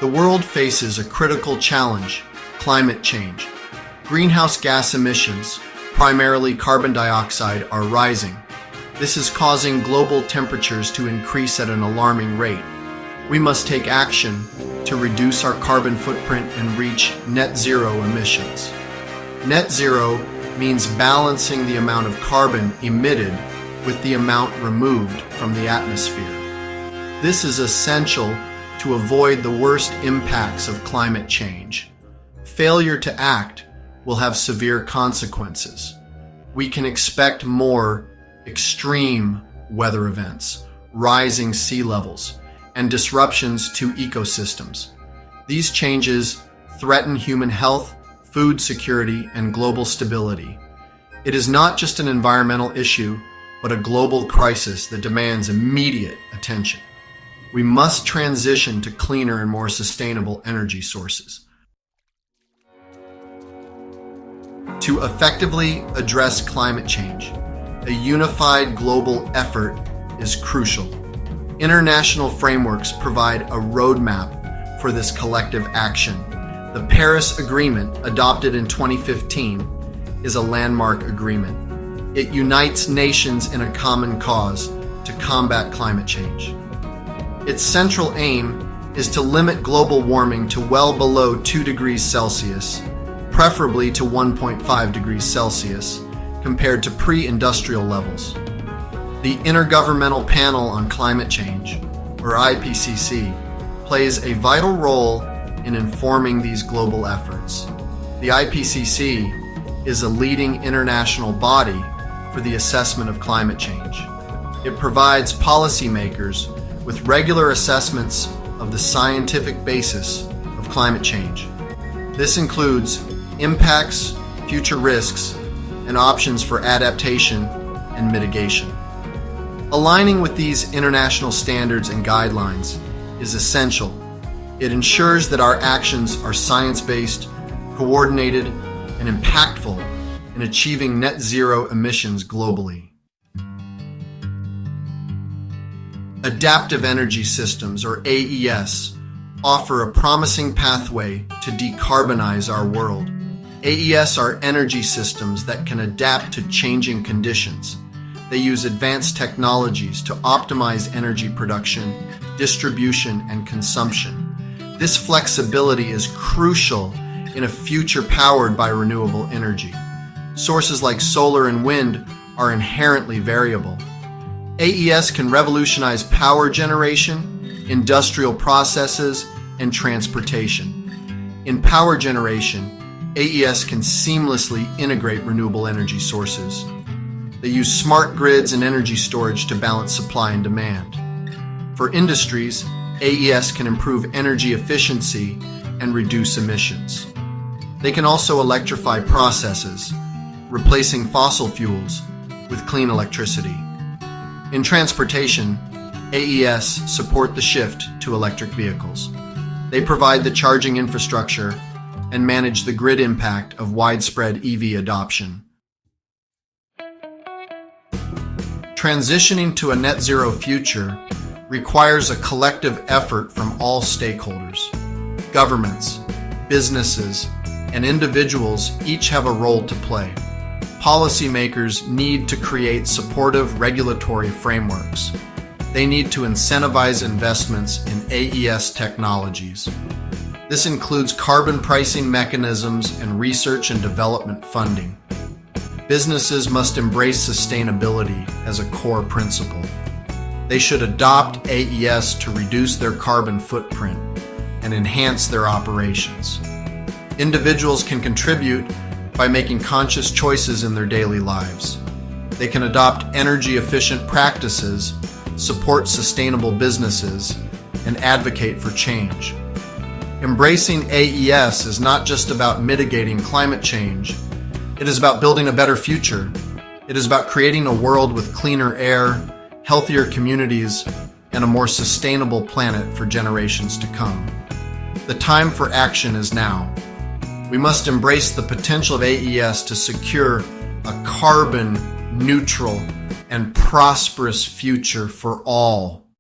The world faces a critical challenge: climate change. Greenhouse gas emissions, primarily carbon dioxide, are rising. This is causing global temperatures to increase at an alarming rate. We must take action to reduce our carbon footprint and reach net zero emissions. Net zero means balancing the amount of carbon emitted with the amount removed from the atmosphere. This is essential to avoid the worst impacts of climate change. Failure to act will have severe consequences. We can expect more extreme weather events, rising sea levels, and disruptions to ecosystems. These changes threaten human health, food security, and global stability. It is not just an environmental issue, but a global crisis that demands immediate attention. We must transition to cleaner and more sustainable energy sources. To effectively address climate change, a unified global effort is crucial. International frameworks provide a roadmap for this collective action. The Paris Agreement, adopted in 2015, is a landmark agreement. It unites nations in a common cause to combat climate change. Its central aim is to limit global warming to well below 2 degrees Celsius, preferably to 1.5 degrees Celsius, compared to pre-industrial levels. The Intergovernmental Panel on Climate Change, or IPCC, plays a vital role in informing these global efforts. The IPCC is a leading international body for the assessment of climate change. It provides policymakers with regular assessments of the scientific basis of climate change. This includes impacts, future risks, and options for adaptation and mitigation. Aligning with these international standards and guidelines is essential. It ensures that our actions are science-based, coordinated, and impactful in achieving net zero emissions globally. Adaptive energy systems, or AES, offer a promising pathway to decarbonize our world. AES are energy systems that can adapt to changing conditions. They use advanced technologies to optimize energy production, distribution, and consumption. This flexibility is crucial in a future powered by renewable energy. Sources like solar and wind are inherently variable. AES can revolutionize power generation, industrial processes, and transportation. In power generation, AES can seamlessly integrate renewable energy sources. They use smart grids and energy storage to balance supply and demand. For industries, AES can improve energy efficiency and reduce emissions. They can also electrify processes, replacing fossil fuels with clean electricity. In transportation, AES support the shift to electric vehicles. They provide the charging infrastructure and manage the grid impact of widespread EV adoption. Transitioning to a net zero future requires a collective effort from all stakeholders. Governments, businesses, and individuals each have a role to play. Policymakers need to create supportive regulatory frameworks. They need to incentivize investments in AES technologies. This includes carbon pricing mechanisms and research and development funding. Businesses must embrace sustainability as a core principle. They should adopt AES to reduce their carbon footprint and enhance their operations. Individuals can contribute by making conscious choices in their daily lives. They can adopt energy-efficient practices, support sustainable businesses, and advocate for change. Embracing AES is not just about mitigating climate change. It is about building a better future. It is about creating a world with cleaner air, healthier communities, and a more sustainable planet for generations to come. The time for action is now. We must embrace the potential of AES to secure a carbon neutral and prosperous future for all.